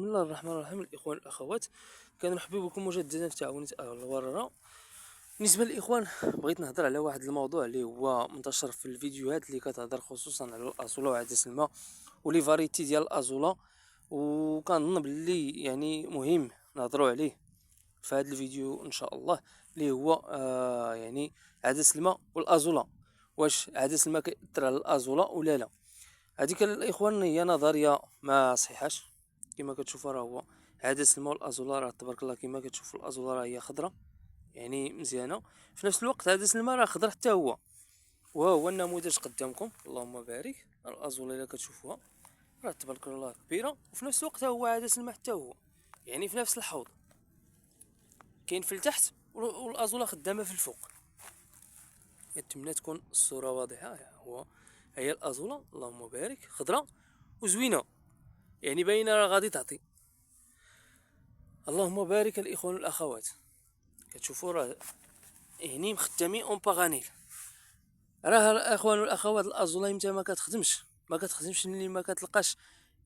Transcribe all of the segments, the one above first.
بسم الله الرحمن الرحيم. الاخوان والاخوات، كنرحب بكم مجددا في تعاونية اهل الوررة. بالنسبه للاخوان، بغيت نهضر على واحد الموضوع اللي هو منتشر في الفيديوهات اللي كتهضر خصوصا على الازوله وعدس الماء ولي فاريتي ديال الازوله، وكنظن باللي يعني مهم نهضروا عليه في هذا الفيديو ان شاء الله، اللي هو يعني عدس الماء والازوله. واش عدس الماء كيأثر على الازوله ولا لا؟ هذيك الاخوان هي نظريه ما صحيحاش. كما كتشوفوا راه هو عدس الماء والازوله، راه تبارك الله كما كتشوفوا الازوله راه هي خضراء يعني مزيانه، في نفس الوقت عدس الماء راه خضر حتى هو. وهو النموذج قدامكم، اللهم بارك. الازوله اللي كتشوفوها راه تبارك الله كبيره، وفي نفس الوقت هو عدس الماء حتى هو يعني في نفس الحوض، كاين في التحت والازوله خدامه في الفوق. يتمنى تكون الصوره واضحه. هو هي الازوله، اللهم بارك، خضراء وزوينه يعني باينه راه غادي تعطي. اللهم بارك. الاخوان والاخوات، كتشوفوا راه يعني مخدمين اون باغانيل. راه الاخوان والاخوات الازوله متى ما كتخدمش ملي ما كتلقاش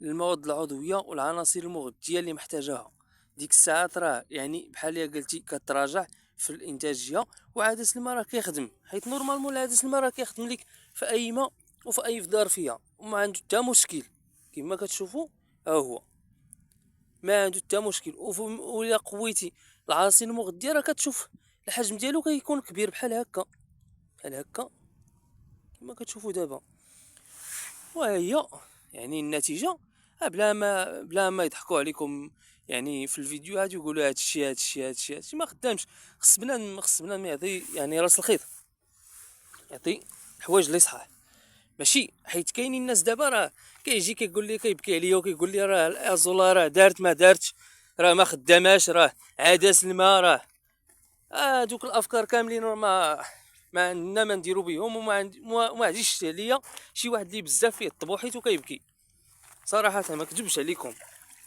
المواد العضويه والعناصر المغذيه اللي محتاجاها. ديك الساعات راه يعني بحال قلتي كتراجع في الانتاجيه. وعدس الماء راه كيخدم، حيت نورمالمون عدس الماء راه كيخدم لك في اي ماء وفي اي ظرفيه وما عنده حتى مشكل. كما كتشوفوا ها هو ما عنده حتى مشكل. ولا قويتي العناصر المغذيه راه كتشوف الحجم ديالو كيكون كبير بحال هكا، بحال هكا كما كتشوفوا دابا. وهي يعني النتيجه بلا ما يضحكوا عليكم يعني في الفيديوهات يقولوا هادشي ما خدامش. خص بنادم يعطي يعني راس الخيط، يعطي الحوايج اللي صحاح. ماشي حيت كاينين الناس دابا راه كيجي كيقول لي كيبكي عليا وكيقول لي راه الازولا راه دارت ما دارتش، راه ما خداماش، راه عدس الماء، راه دوك الافكار كاملين ما عندنا ما نديرو بهم. وما عنديش عليا شي واحد اللي بزاف فيه الطبوحيت وكيبكي. صراحه ما كذبش عليكم،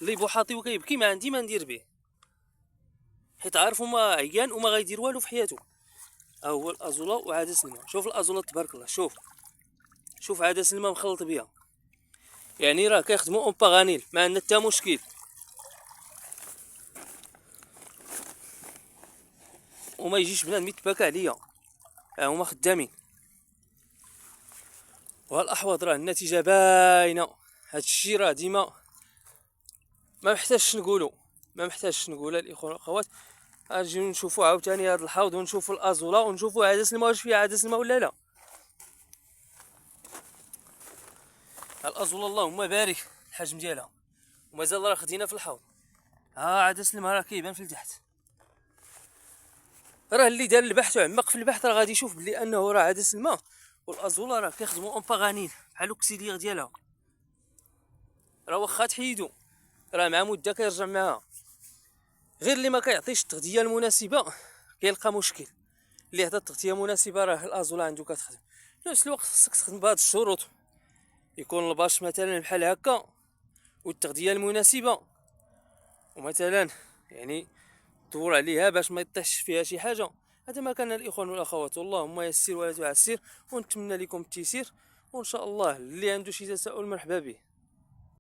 اللي بوحاطي وكيبكي ما عندي ما ندير به، حيت عارف ما عيان وما غايدير والو في حياته. ها هو الازولا وعدس الماء. شوف الازولا تبارك الله، شوف عدس الماء مخلط بها، يعني راه كيخدموا اون باغانيل، ما عندنا حتى مشكل. وما يجيش بنادم يتباكى عليا، هما خدامين. والاحوط راه النتيجه باينه. هادشي راه ديما ما محتاجش نقولها الاخوان والاخوات. نجيو نشوفوا عاوتاني هذا الحوض ونشوفوا الازوله ونشوفوا عدس الماء واش فيها عدس الماء ولا لا. الازوله اللهم بارك الحجم ديالها، ومازال راه خدينا في الحوض. ها عدس الماء راه كيبان في التحت. راه اللي دار البحث وعمق في البحث راه غادي يشوف بلي انه راه عدس الماء والازوله راه كيخدموا اون باغانيل بحال الاكسيدير ديالها. راه واخا تحيدو راه مع مده كيرجع معاها، غير اللي ما كيعطيش التغذيه المناسبه كيلقى مشكل. اللي عطى التغذيه المناسبه راه الازوله عنده كتخدم. في نفس الوقت خصك تخدم بهاد الشروط، يكون الباش مثلا بحال هكا والتغذيه المناسبه، ومثلا يعني دور عليها باش ما يطيحش فيها شي حاجه. هذا ما كان الاخوان والاخوات، اللهم يسر ولا تعسر، ونتمنى لكم التيسير. وان شاء الله اللي عنده شي تساؤل مرحبا به.